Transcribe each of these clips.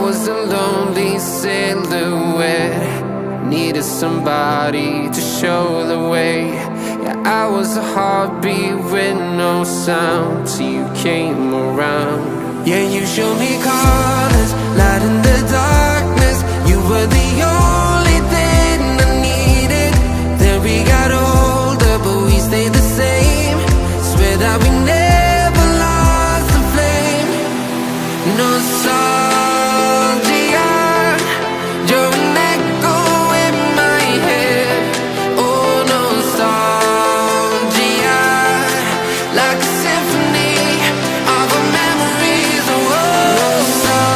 was a lonely silhouette, needed somebody to show the way. Yeah, I was a heartbeat with no sound till you came around. Yeah, you showed me colors, light in the darkness. You were the only thing I needed. Then we got older, but we stayed the same. Swear that we never lost the flame. Nostalgia, you're an echo in my head. Oh, nostalgia, like a symphony of our memories. Oh, nostalgia,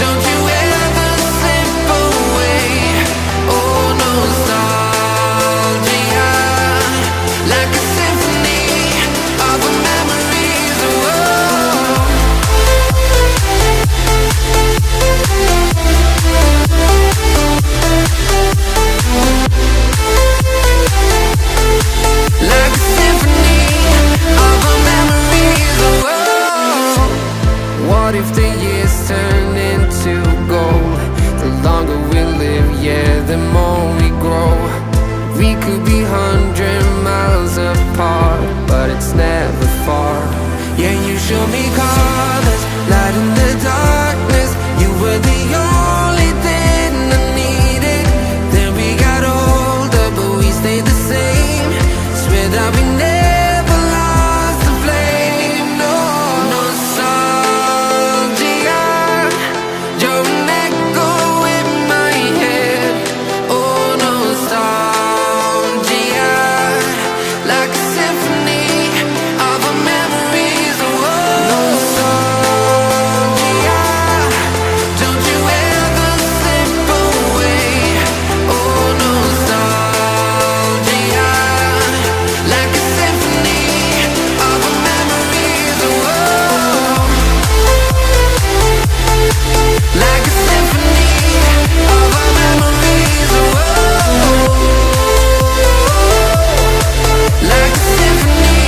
don't you ever slip away. Oh, nostalgia, like a symphony of our memories. Oh, like a symphony of our memories. Oh, what if the years turn into gold? The longer we live, yeah, the more we grow. We could be 100 miles apart, but it's never far. Yeah, you show me colors, light in the darkness. You were the only thing I needed. Then we got older, but we stayed the same. Swear that we never lost the flame. No, nostalgia, you're an echo in my head. Oh, nostalgia, like a symphony of our memories. Oh, nostalgia, don't you ever slip away. Oh, nostalgia, like a symphony of our memories. Oh, like a symphony of our memories. Oh, like a symphony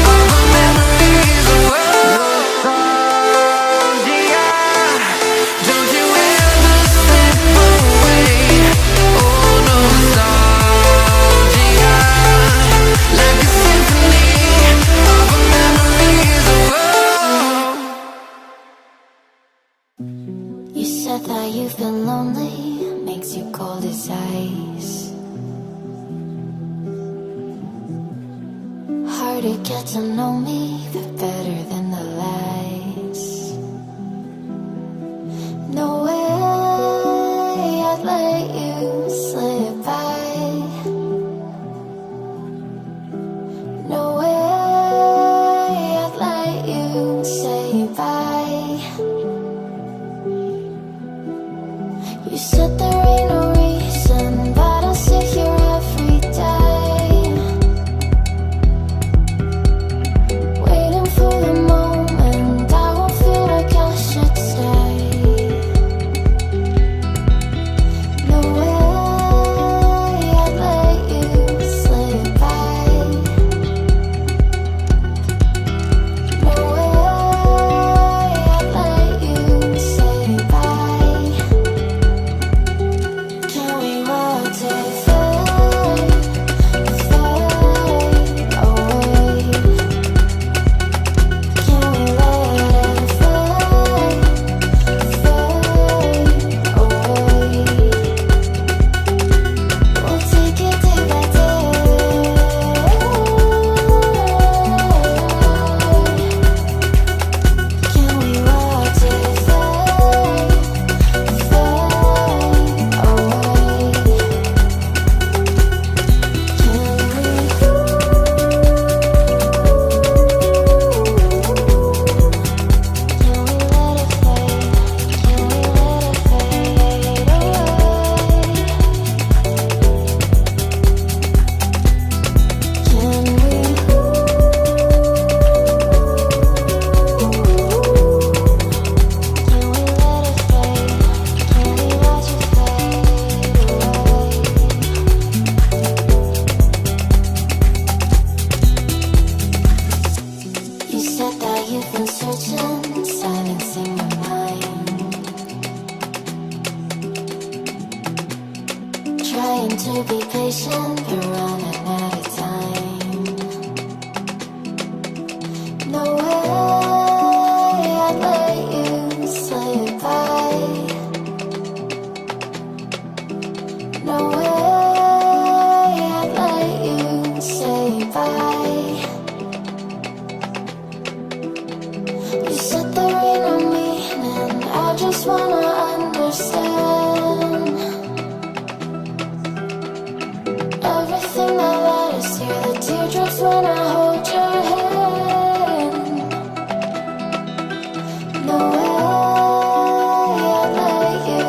of our memories. Oh, nostalgia, don't you ever slip away. Oh, nostalgia, like a symphony of our memories. Oh, You said that you've been lonely, makes you cold as ice. Hard to get to know me, but better than the lies. No way I'd let you slip by. No way I'd let you say bye. You said there ain't no reason, but I'll sit here every day, waiting for the moment trying to be patient, but running out of time. No way I'd let you say goodbye. No way I'd let you say bye. You set the rain on me, and I just wanna understand everything that led us here. The teardrops when I hold your hand. No way I'd let you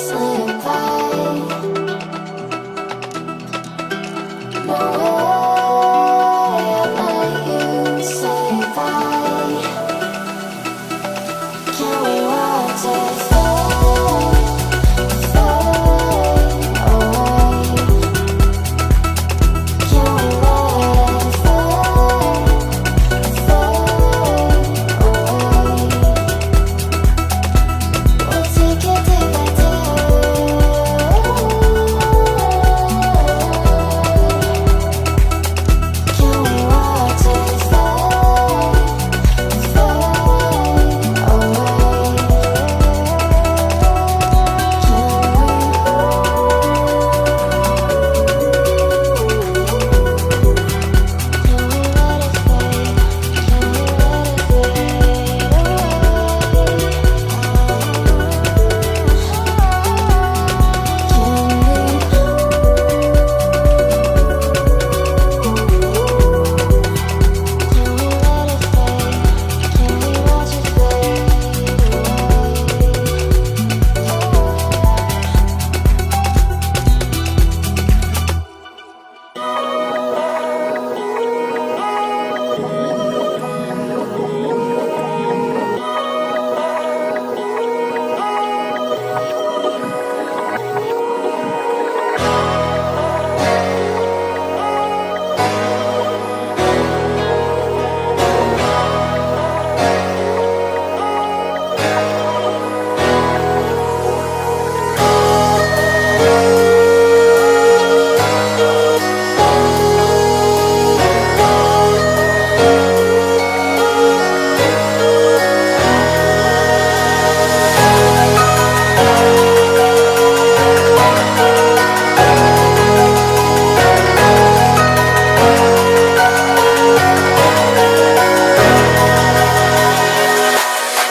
say bye. No way I'd let you say bye. Can we watch it fade, fade away? Can we let it fade, fade away? We'll take it day by day. Can we watch it fade, fade away?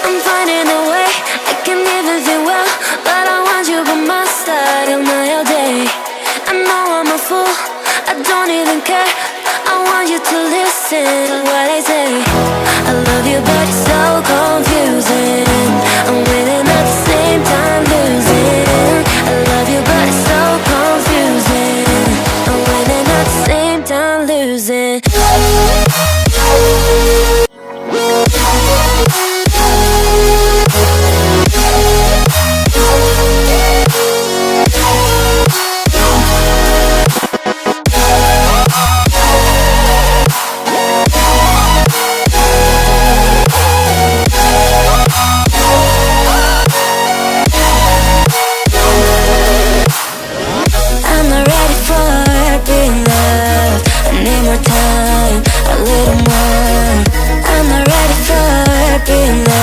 I'm finding a way, I can live with you well, but I want you by my side all night, all day. I know I'm a fool, I don't even care. I want you to listen to what I say. I love you, but it's so confusing. I'm winning at the same time losing. I love you, but it's so confusing. I'm winning at the same time losing. I'm not ready for being loved. I need more time, a little more. I'm not ready for being loved.